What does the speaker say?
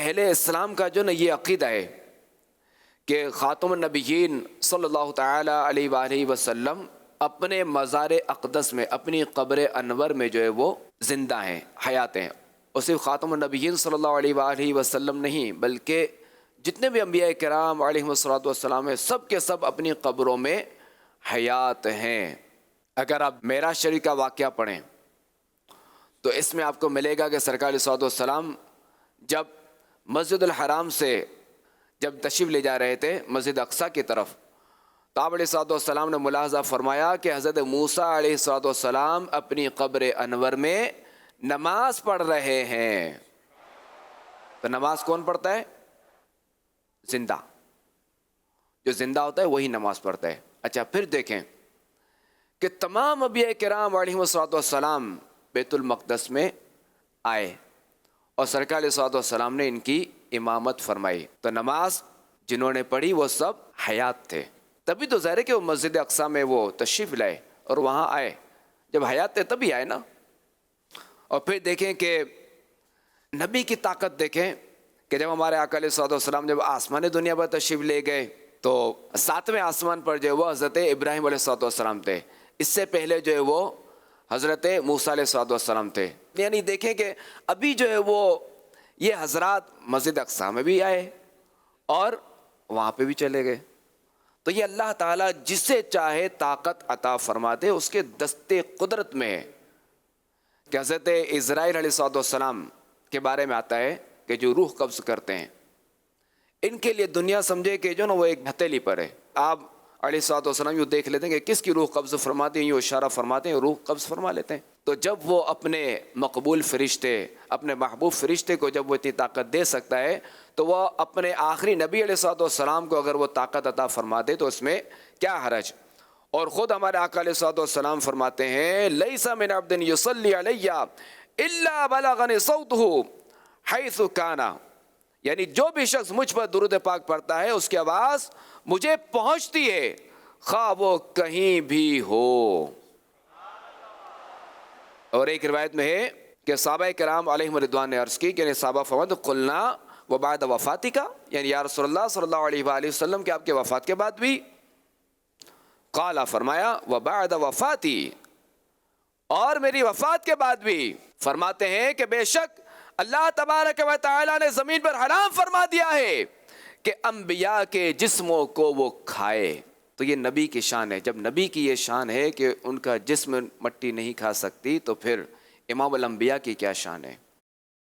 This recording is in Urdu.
اہل اسلام کا جو نا یہ عقیدہ ہے کہ خاتم النبیین صلی اللہ تعالی علیہ وآلہ وسلم اپنے مزار اقدس میں، اپنی قبر انور میں جو ہے وہ زندہ ہیں، حیات ہیں. اور صرف خاتم النبیین صلی اللہ علیہ وآلہ وسلم نہیں، بلکہ جتنے بھی انبیاء کرام علیہم الصلوۃ والسلام ہیں، سب کے سب اپنی قبروں میں حیات ہیں. اگر آپ معراج شریف کا واقعہ پڑھیں تو اس میں آپ کو ملے گا کہ سرکار علیہ الصلوۃ والسلام جب مسجد الحرام سے جب تشریف لے جا رہے تھے مسجد اقصیٰ کی طرف، تو آپ علیہ الصلوۃ والسلام نے ملاحظہ فرمایا کہ حضرت موسیٰ علیہ الصلوۃ والسلام اپنی قبر انور میں نماز پڑھ رہے ہیں. تو نماز کون پڑھتا ہے؟ زندہ. جو زندہ ہوتا ہے وہی نماز پڑھتا ہے. اچھا، پھر دیکھیں کہ تمام انبیاء کرام علیہم الصلوۃ والسلام بیت المقدس میں آئے اور سرکار علیہ الصلوۃ والسلام نے ان کی امامت فرمائی. تو نماز جنہوں نے پڑھی وہ سب حیات تھے. تبھی تو ظاہر ہے کہ وہ مسجد اقصیٰ میں وہ تشریف لائے اور وہاں آئے. جب حیات تھے تبھی آئے نا. اور پھر دیکھیں کہ نبی کی طاقت دیکھیں کہ جب ہمارے آقا علیہ الصلوۃ والسلام جب آسمان دنیا پر تشریف لے گئے تو 7ویں آسمان پر جو ہے وہ حضرت ابراہیم علیہ الصلوۃ والسلام تھے. اس سے پہلے جو ہے وہ حضرت موسیٰ علیہ الصلوۃ والسلام تھے. یعنی دیکھیں کہ ابھی جو ہے وہ یہ حضرات مسجد اقصیٰ میں بھی آئے اور وہاں پہ بھی چلے گئے. تو یہ اللہ تعالیٰ جسے چاہے طاقت عطا فرما دے، اس کے دستے قدرت میں ہے. کہ حضرت اسرائیل علیہ الصلوۃ والسلام کے بارے میں آتا ہے کہ جو روح قبض کرتے ہیں، ان کے لیے دنیا سمجھے کہ جو نا وہ ایک ہتھیلی پر ہے. آپ علیہ الصلوۃ والسلام یوں دیکھ لیتے ہیں کہ کس کی روح قبض فرماتے ہیں، یوں اشارہ فرماتے ہیں، روح قبض فرما لیتے ہیں. تو جب وہ اپنے مقبول فرشتے، اپنے محبوب فرشتے کو جب وہ اتنی طاقت دے سکتا ہے تو وہ اپنے آخری نبی علیہ الصلوۃ والسلام کو اگر وہ طاقت عطا فرما دے تو اس میں کیا حرج. اور خود ہمارے آقا علیہ الصلوۃ والسلام فرماتے ہیں لیس من عبد یصلی علی الا بلغنی صوته حیث کان، یعنی جو بھی شخص مجھ پر درود پاک پڑھتا ہے اس کی آواز مجھے پہنچتی ہے خواہ وہ کہیں بھی ہو. اور ایک روایت میں ہے کہ صحابہ کرام علیہم رضوان نے عرض کی کہ صحابہ فرماتے قلنا وبعد وفاتی کا، یعنی یا رسول اللہ صلی اللہ علیہ وآلہ وسلم کہ آپ کے وفات کے بعد بھی؟ قالا فرمایا وبعد وفاتی، اور میری وفات کے بعد بھی. فرماتے ہیں کہ بے شک اللہ تبارک و تعالی نے زمین پر حرام فرما دیا ہے کہ انبیاء کے جسموں کو وہ کھائے. تو یہ نبی کی شان ہے. جب نبی کی یہ شان ہے کہ ان کا جسم مٹی نہیں کھا سکتی تو پھر امام الانبیاء کی کیا شان ہے.